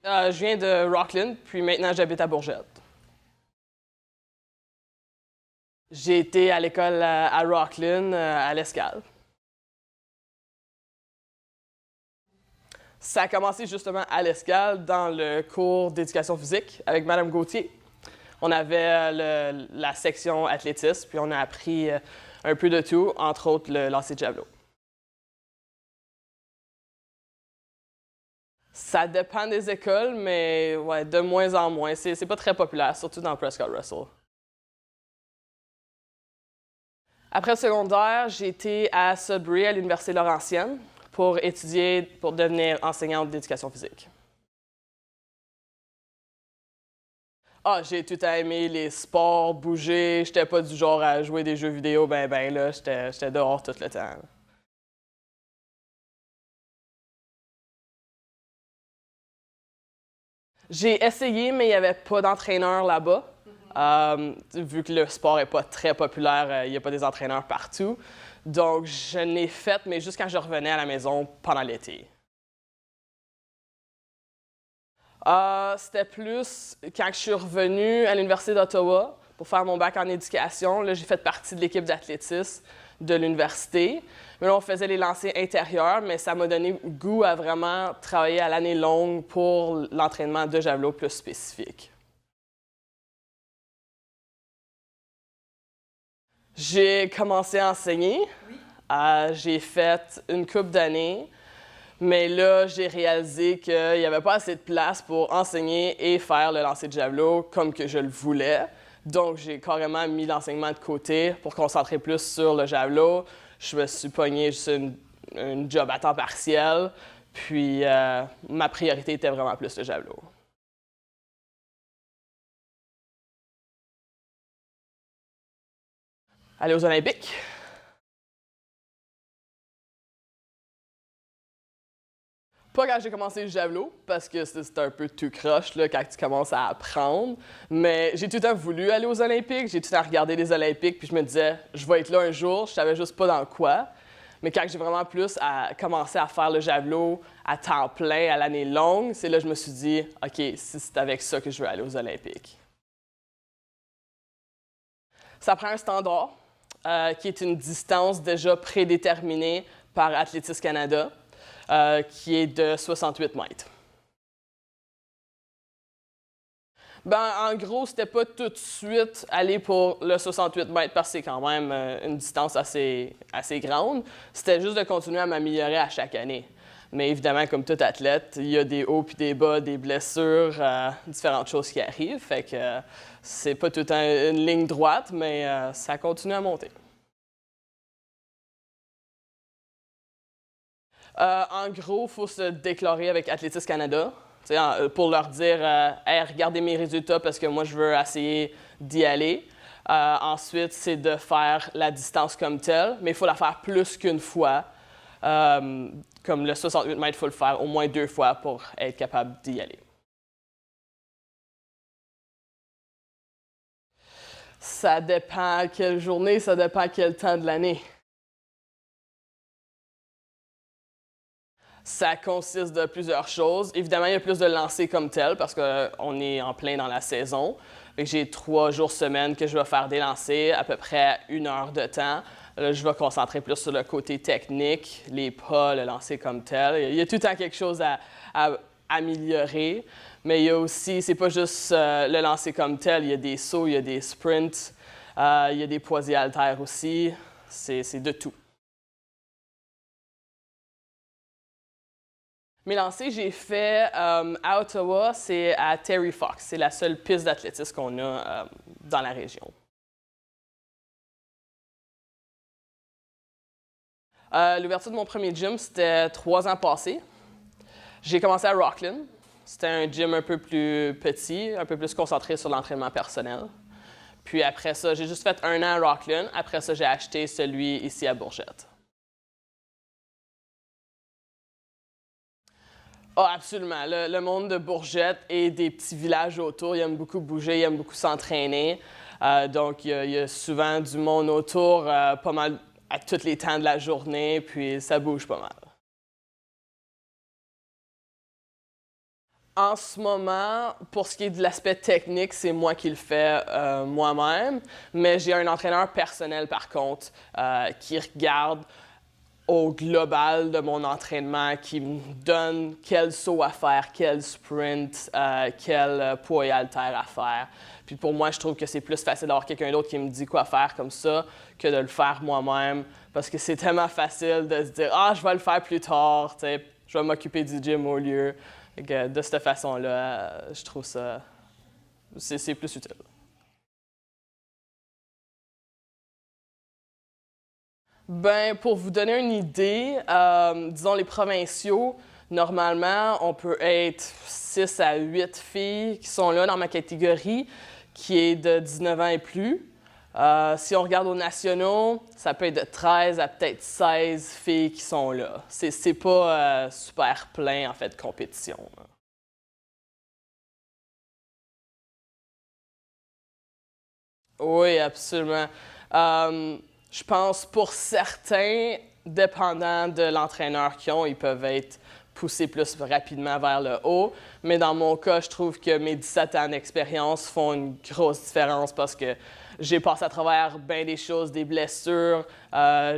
Je viens de Rockland, puis maintenant j'habite à Bourgette. J'ai été à l'école à Rockland, à l'Escale. Ça a commencé justement à l'Escale, dans le cours d'éducation physique avec Mme Gauthier. On avait la section athlétisme, puis on a appris un peu de tout, entre autres le lancer de javelot. Ça dépend des écoles, mais ouais, de moins en moins. C'est pas très populaire, surtout dans Prescott Russell. Après le secondaire, j'ai été à Sudbury, à l'Université Laurentienne, pour étudier, pour devenir enseignante d'éducation physique. Ah, j'ai tout aimé les sports, bouger. J'étais pas du genre à jouer des jeux vidéo, là, j'étais dehors tout le temps. J'ai essayé, mais il n'y avait pas d'entraîneur là-bas. Vu que le sport n'est pas très populaire, il n'y a pas des entraîneurs partout. Donc, je n'ai fait, mais juste quand je revenais à la maison pendant l'été. C'était plus quand je suis revenue à l'Université d'Ottawa pour faire mon bac en éducation. Là, j'ai fait partie de l'équipe d'athlétisme de l'université. Mais là, on faisait les lancers intérieurs, mais ça m'a donné goût à vraiment travailler à l'année longue pour l'entraînement de javelot plus spécifique. J'ai commencé à enseigner. J'ai fait une couple d'années. Mais là, j'ai réalisé qu'il n'y avait pas assez de place pour enseigner et faire le lancer de javelot comme que je le voulais. Donc, j'ai carrément mis l'enseignement de côté pour concentrer plus sur le javelot. Je me suis pogné juste une job à temps partiel. Puis, ma priorité était vraiment plus le javelot. Aller aux Olympiques. Pas quand j'ai commencé le javelot, parce que c'était un peu tout croche là, quand tu commences à apprendre. Mais j'ai tout le temps voulu aller aux Olympiques. J'ai tout le temps regardé les Olympiques, puis je me disais, je vais être là un jour. Je savais juste pas dans quoi. Mais quand j'ai vraiment plus commencé à faire le javelot à temps plein, à l'année longue, c'est là que je me suis dit, OK, si c'est avec ça que je veux aller aux Olympiques. Ça prend un standard, qui est une distance déjà prédéterminée par Athlétisme Canada. Qui est de 68 mètres. En gros, c'était pas tout de suite aller pour le 68 mètres parce que c'est quand même une distance assez grande. C'était juste de continuer à m'améliorer à chaque année. Mais évidemment, comme tout athlète, il y a des hauts puis des bas, des blessures, différentes choses qui arrivent. Fait que c'est pas tout le temps une ligne droite, mais ça continue à monter. En gros, il faut se déclarer avec Athlétisme Canada pour leur dire hey, regardez mes résultats parce que moi, je veux essayer d'y aller. Ensuite, c'est de faire la distance comme telle, mais il faut la faire plus qu'une fois. Comme le 68 mètres, il faut le faire au moins 2 fois pour être capable d'y aller. Ça dépend quelle journée, ça dépend quel temps de l'année. Ça consiste de plusieurs choses. Évidemment, il y a plus de lancers comme tel parce qu'on est en plein dans la saison. J'ai 3 jours semaine que je vais faire des lancers, à peu près 1 heure de temps. Là, je vais concentrer plus sur le côté technique, les pas, le lancer comme tel. Il y a tout le temps quelque chose à améliorer. Mais il y a aussi, c'est pas juste le lancer comme tel, il y a des sauts, il y a des sprints, il y a des poisiers haltères aussi. C'est de tout. Mes lancers, j'ai fait à Ottawa, c'est à Terry Fox. C'est la seule piste d'athlétisme qu'on a dans la région. L'ouverture de mon premier gym, c'était 3 ans passés. J'ai commencé à Rockland. C'était un gym un peu plus petit, un peu plus concentré sur l'entraînement personnel. Puis après ça, j'ai juste fait 1 an à Rockland. Après ça, j'ai acheté celui ici à Bourgette. Ah, absolument. Le monde de Bourgette et des petits villages autour, ils aiment beaucoup bouger, ils aiment beaucoup s'entraîner. Donc, il y a souvent du monde autour, pas mal à tous les temps de la journée, puis ça bouge pas mal. En ce moment, pour ce qui est de l'aspect technique, c'est moi qui le fais moi-même, mais j'ai un entraîneur personnel par contre qui regarde au global de mon entraînement, qui me donne quel saut à faire, quel sprint, quel poids et haltère à faire. Puis pour moi, je trouve que c'est plus facile d'avoir quelqu'un d'autre qui me dit quoi faire comme ça que de le faire moi-même, parce que c'est tellement facile de se dire « Ah, je vais le faire plus tard, je vais m'occuper du gym au lieu ». De cette façon-là, je trouve ça, c'est plus utile. Ben, pour vous donner une idée, disons les provinciaux, normalement, on peut être 6 à 8 filles qui sont là dans ma catégorie, qui est de 19 ans et plus. Si on regarde aux nationaux, ça peut être de 13 à peut-être 16 filles qui sont là. C'est pas super plein, en fait, de compétition. Oui, absolument. Je pense pour certains, dépendant de l'entraîneur qu'ils ont, ils peuvent être poussés plus rapidement vers le haut. Mais dans mon cas, je trouve que mes 17 ans d'expérience font une grosse différence parce que j'ai passé à travers bien des choses, des blessures,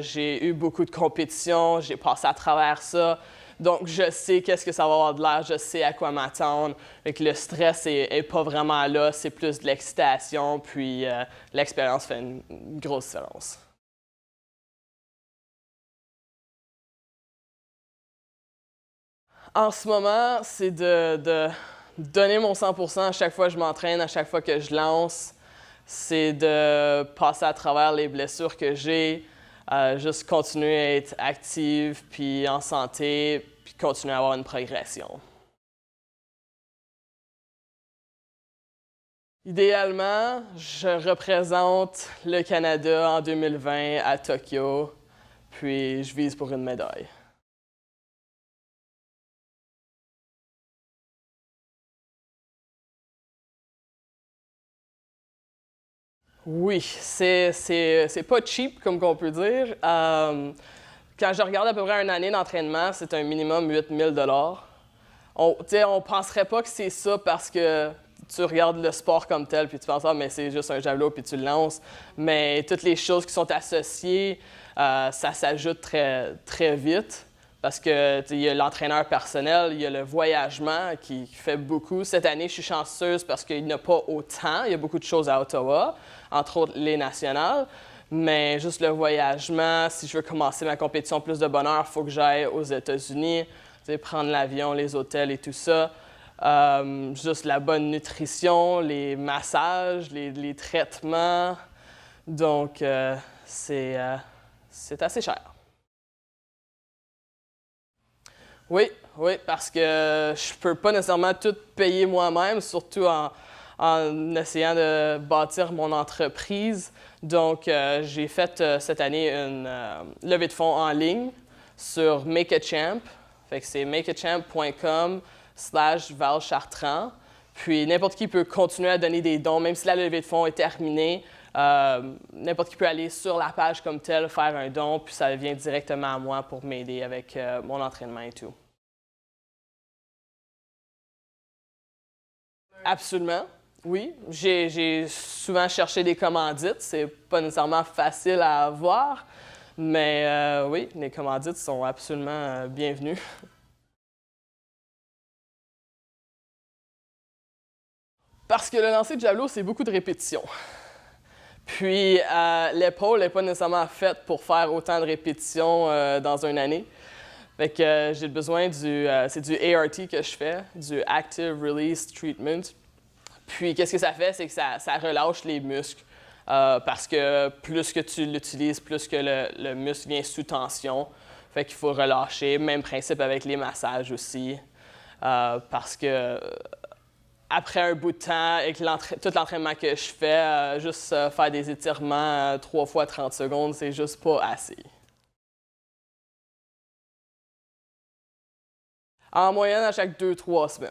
j'ai eu beaucoup de compétitions, j'ai passé à travers ça. Donc, je sais qu'est-ce que ça va avoir de l'air, je sais à quoi m'attendre. Le stress est pas vraiment là, c'est plus de l'excitation, puis l'expérience fait une grosse différence. En ce moment, c'est de donner mon 100% à chaque fois que je m'entraîne, à chaque fois que je lance. C'est de passer à travers les blessures que j'ai, juste continuer à être active, puis en santé, puis continuer à avoir une progression. Idéalement, je représente le Canada en 2020 à Tokyo, puis je vise pour une médaille. Oui, c'est pas cheap, comme on peut dire. Quand je regarde à peu près une année d'entraînement, c'est un minimum 8 000 $. On penserait pas que c'est ça parce que tu regardes le sport comme tel, puis tu penses, ah, mais c'est juste un javelot, puis tu le lances. Mais toutes les choses qui sont associées, ça s'ajoute très, très vite. Parce que il y a l'entraîneur personnel, il y a le voyagement qui fait beaucoup. Cette année, je suis chanceuse parce qu'il n'y en a pas autant. Il y a beaucoup de choses à Ottawa, entre autres les nationales. Mais juste le voyagement, si je veux commencer ma compétition plus de bonheur, il faut que j'aille aux États-Unis, prendre l'avion, les hôtels et tout ça. Juste la bonne nutrition, les massages, les traitements. Donc, c'est assez cher. Oui, oui, parce que je peux pas nécessairement tout payer moi-même, surtout en essayant de bâtir mon entreprise. Donc, j'ai fait cette année une levée de fonds en ligne sur Make a Champ. Fait que c'est makeachamp.com/Val Chartrand. Puis n'importe qui peut continuer à donner des dons, même si la levée de fonds est terminée. N'importe qui peut aller sur la page comme telle, faire un don, puis ça vient directement à moi pour m'aider avec mon entraînement et tout. Absolument, oui. J'ai souvent cherché des commandites. C'est pas nécessairement facile à avoir, mais oui, les commandites sont absolument bienvenues. Parce que le lancer de javelot, c'est beaucoup de répétitions. Puis l'épaule n'est pas nécessairement faite pour faire autant de répétitions dans une année. Fait que j'ai besoin c'est du ART que je fais, du Active Release Treatment. Puis qu'est-ce que ça fait, c'est que ça relâche les muscles. Parce que plus que tu l'utilises, plus que le muscle vient sous tension. Fait qu'il faut relâcher. Même principe avec les massages aussi. Parce que après un bout de temps, avec tout l'entraînement que je fais, juste faire des étirements 3 fois 30 secondes, c'est juste pas assez. En moyenne, à chaque 2-3 semaines.